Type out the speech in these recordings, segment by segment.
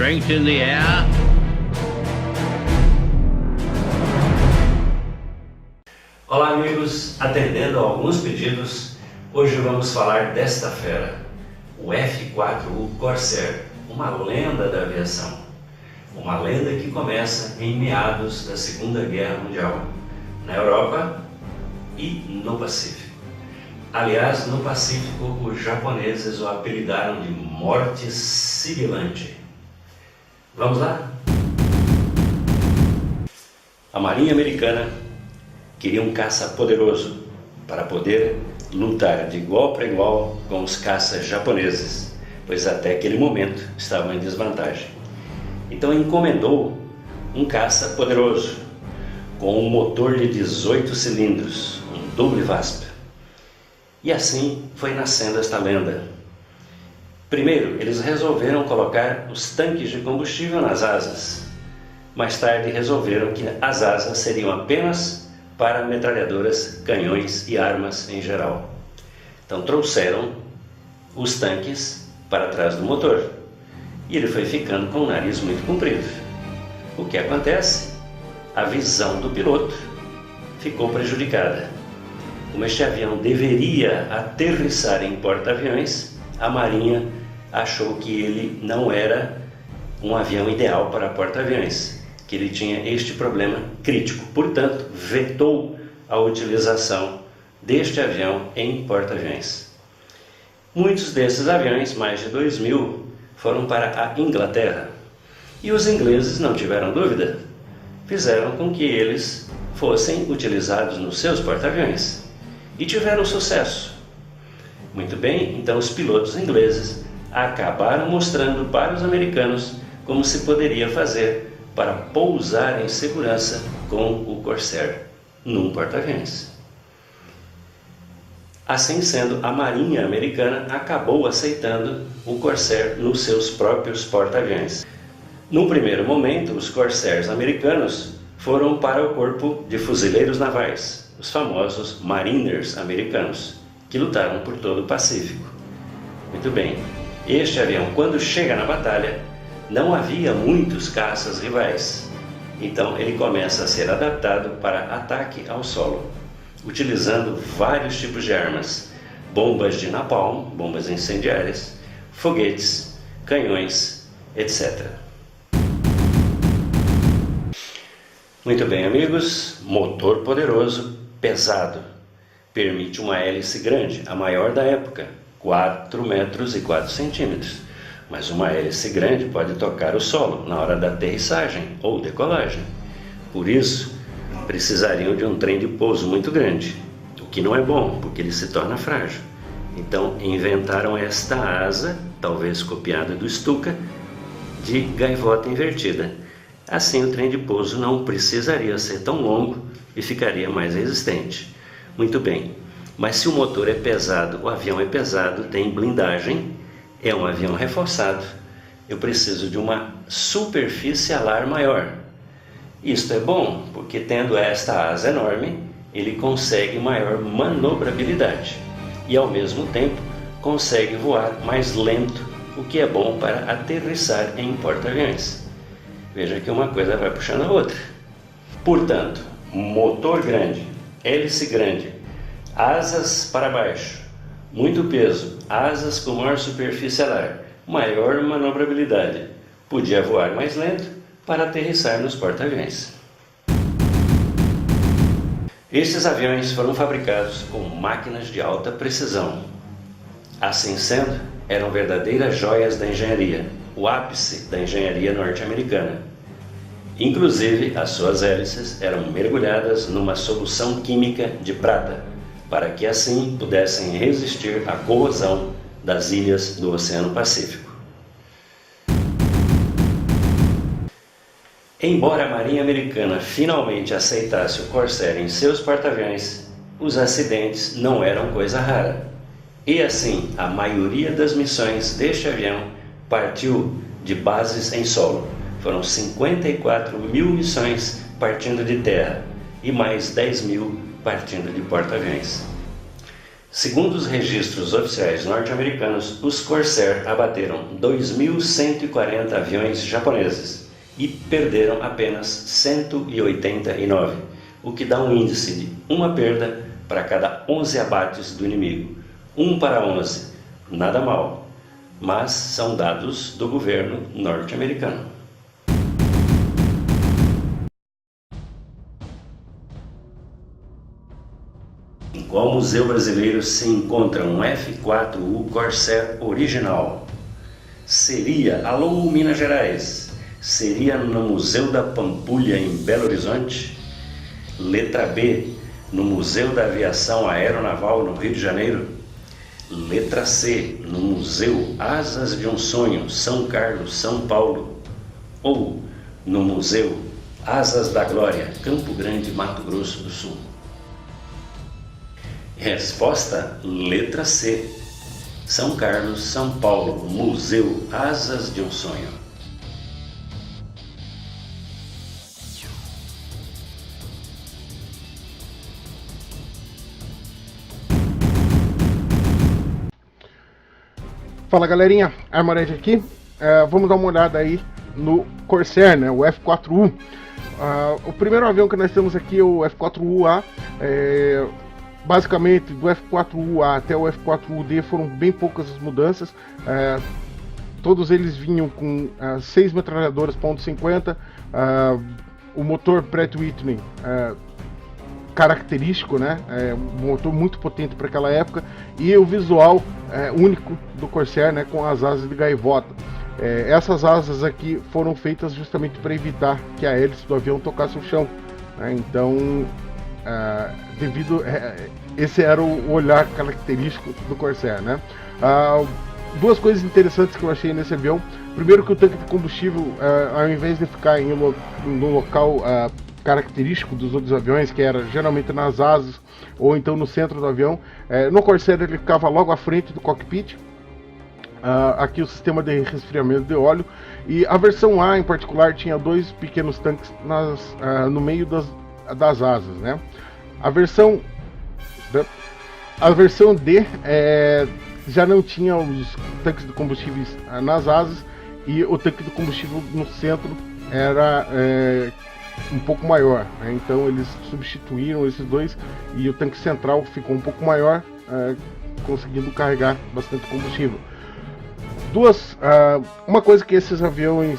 strength in the air. Olá amigos, atendendo a alguns pedidos, hoje vamos falar desta fera, o F-4U Corsair, uma lenda da aviação. Uma lenda que começa em meados da Segunda Guerra Mundial, na Europa e no Pacífico. Aliás, no Pacífico, os japoneses o apelidaram de Morte Sibilante. Vamos lá? A Marinha Americana queria um caça poderoso para poder lutar de igual para igual com os caças japoneses, pois até aquele momento estavam em desvantagem. Então encomendou um caça poderoso com um motor de 18 cilindros, um double VASP. E assim foi nascendo esta lenda. Primeiro, eles resolveram colocar os tanques de combustível nas asas. Mais tarde resolveram que as asas seriam apenas para metralhadoras, canhões e armas em geral. Então trouxeram os tanques para trás do motor e ele foi ficando com o nariz muito comprido. O que acontece? A visão do piloto ficou prejudicada. Como este avião deveria aterrissar em porta-aviões, a Marinha achou que ele não era um avião ideal para porta-aviões, que ele tinha este problema crítico. Portanto, vetou a utilização deste avião em porta-aviões. Muitos desses aviões, mais de 2.000, foram para a Inglaterra. E os ingleses não tiveram dúvida, fizeram com que eles fossem utilizados nos seus porta-aviões. E tiveram sucesso. Muito bem, então os pilotos ingleses acabaram mostrando para os americanos como se poderia fazer para pousar em segurança com o Corsair num porta-aviões. Assim sendo, a Marinha Americana acabou aceitando o Corsair nos seus próprios porta-aviões. No primeiro momento, os Corsairs americanos foram para o Corpo de Fuzileiros Navais, os famosos Mariners americanos, que lutaram por todo o Pacífico. Muito bem, este avião, quando chega na batalha, não havia muitos caças rivais, então ele começa a ser adaptado para ataque ao solo, utilizando vários tipos de armas, bombas de napalm, bombas incendiárias, foguetes, canhões, etc. Muito bem amigos, motor poderoso, pesado, permite uma hélice grande, a maior da época, 4 metros e 4 centímetros. Mas uma hélice grande pode tocar o solo na hora da aterrissagem ou decolagem. Por isso, precisariam de um trem de pouso muito grande, o que não é bom, porque ele se torna frágil. Então, inventaram esta asa, talvez copiada do Stuka, de gaivota invertida. Assim, o trem de pouso não precisaria ser tão longo e ficaria mais resistente. Muito bem, mas se o motor é pesado, o avião é pesado, tem blindagem, é um avião reforçado, eu preciso de uma superfície alar maior. Isto é bom, porque tendo esta asa enorme, ele consegue maior manobrabilidade e ao mesmo tempo consegue voar mais lento, o que é bom para aterrissar em porta-aviões. Veja que uma coisa vai puxando a outra. Portanto, motor grande, hélice grande, asas para baixo, muito peso, asas com maior superfície alar, maior manobrabilidade, podia voar mais lento para aterrissar nos porta-aviões. Estes aviões foram fabricados com máquinas de alta precisão. Assim sendo, eram verdadeiras joias da engenharia, o ápice da engenharia norte-americana. Inclusive, as suas hélices eram mergulhadas numa solução química de prata, para que assim pudessem resistir à corrosão das ilhas do Oceano Pacífico. Embora a Marinha Americana finalmente aceitasse o Corsair em seus porta-aviões, os acidentes não eram coisa rara. E assim, a maioria das missões deste avião partiu de bases em solo. Foram 54 mil missões partindo de terra e mais 10 mil partindo de porta-aviões. Segundo os registros oficiais norte-americanos, os Corsair abateram 2.140 aviões japoneses e perderam apenas 189, o que dá um índice de uma perda para cada 11 abates do inimigo. 1 para 11, nada mal, mas são dados do governo norte-americano. Em qual museu brasileiro se encontra um F-4U Corsair original? Seria, alô Minas Gerais, seria no Museu da Pampulha em Belo Horizonte? Letra B, no Museu da Aviação Aeronaval no Rio de Janeiro? Letra C, no Museu Asas de um Sonho, São Carlos, São Paulo? Ou no Museu Asas da Glória, Campo Grande, Mato Grosso do Sul? Resposta, letra C, São Carlos, São Paulo, Museu Asas de um Sonho. Fala galerinha, Armored aqui. Vamos dar uma olhada aí no Corsair, né, o F-4U. O primeiro avião que nós temos aqui é o F-4UA. Basicamente, do F-4UA até o F-4UD foram bem poucas as mudanças. Todos eles vinham com 6 metralhadoras .50, o motor Pratt & Whitney característico, né? Um motor muito potente para aquela época, e o visual único do Corsair, né? Com as asas de gaivota. Essas asas aqui foram feitas justamente para evitar que a hélice do avião tocasse o chão, né? Então, esse era o olhar característico do Corsair, né? Duas coisas interessantes que eu achei nesse avião. Primeiro, que o tanque de combustível, ao invés de ficar no local característico dos outros aviões, que era geralmente nas asas ou então no centro do avião, no Corsair ele ficava logo à frente do cockpit. Aqui o sistema de resfriamento de óleo, e a versão A em particular tinha 2 pequenos tanques no meio das asas, né? A versão D já não tinha os tanques de combustíveis nas asas, e o tanque de combustível no centro era um pouco maior, né? Então eles substituíram esses dois e o tanque central ficou um pouco maior, conseguindo carregar bastante combustível. Uma coisa que esses aviões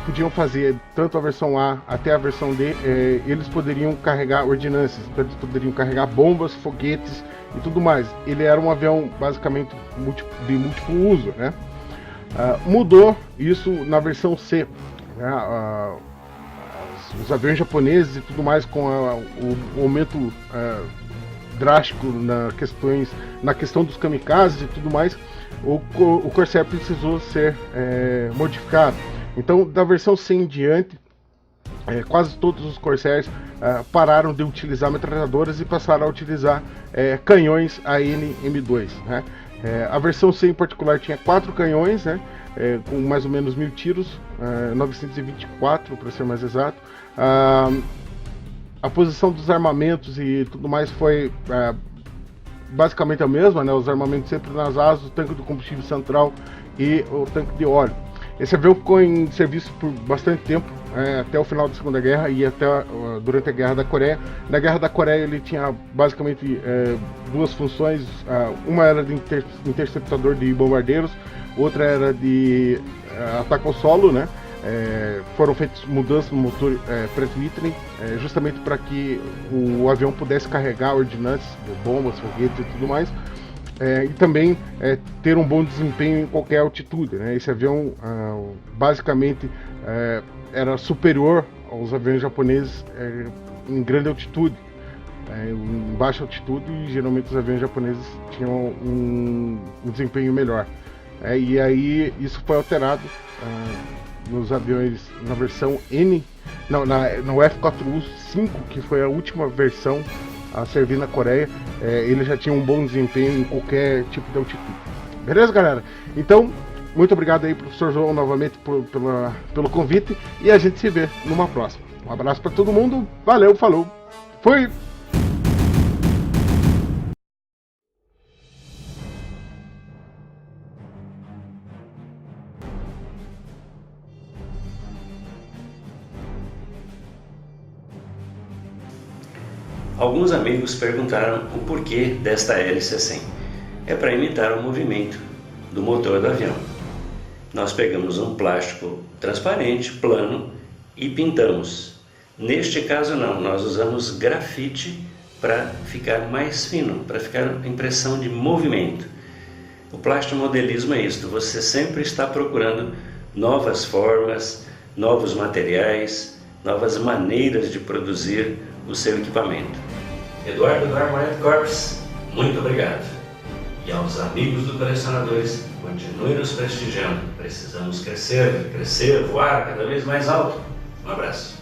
podiam fazer, tanto a versão A até a versão D, eles poderiam carregar ordnances, então eles poderiam carregar bombas, foguetes e tudo mais. Ele era um avião basicamente de múltiplo uso, né? Mudou isso na versão C, né? Os aviões japoneses e tudo mais, com o aumento drástico na questão dos kamikazes e tudo mais, o Corsair precisou ser modificado. Então, da versão C em diante, quase todos os Corsairs pararam de utilizar metralhadoras e passaram a utilizar canhões AN-M2, né? A versão C em particular tinha 4 canhões, né? Com mais ou menos 1000 tiros, 924 para ser mais exato. A posição dos armamentos e tudo mais foi basicamente a mesma, né? Os armamentos sempre nas asas, o tanque de combustível central e o tanque de óleo. Esse avião ficou em serviço por bastante tempo, até o final da Segunda Guerra e até durante a Guerra da Coreia. Na Guerra da Coreia ele tinha basicamente 2 funções. Uma era de interceptador de bombardeiros, outra era de ataque ao solo, né? Foram feitas mudanças no motor Pratt & Whitney, justamente para que o avião pudesse carregar ordnances, bombas, foguetes e tudo mais, e também ter um bom desempenho em qualquer altitude, né? Esse avião basicamente era superior aos aviões japoneses em grande altitude. Em baixa altitude, geralmente os aviões japoneses tinham um desempenho melhor. E aí isso foi alterado nos aviões na versão N, no F-4U-5, que foi a última versão a servir na Coreia. Ele já tinha um bom desempenho em qualquer tipo de altitude. Beleza, galera? Então, muito obrigado aí, professor João, novamente pelo convite, e a gente se vê numa próxima. Um abraço para todo mundo, valeu, falou, fui! Alguns amigos perguntaram o porquê desta hélice assim. É para imitar o movimento do motor do avião. Nós pegamos um plástico transparente, plano, e pintamos. Neste caso não, nós usamos grafite para ficar mais fino, para ficar impressão de movimento. O plastomodelismo é isto, você sempre está procurando novas formas, novos materiais, novas maneiras de produzir o seu equipamento. Eduardo do Armamento Corps, muito obrigado. E aos amigos do Colecionadores, continue nos prestigiando. Precisamos crescer, voar cada vez mais alto. Um abraço.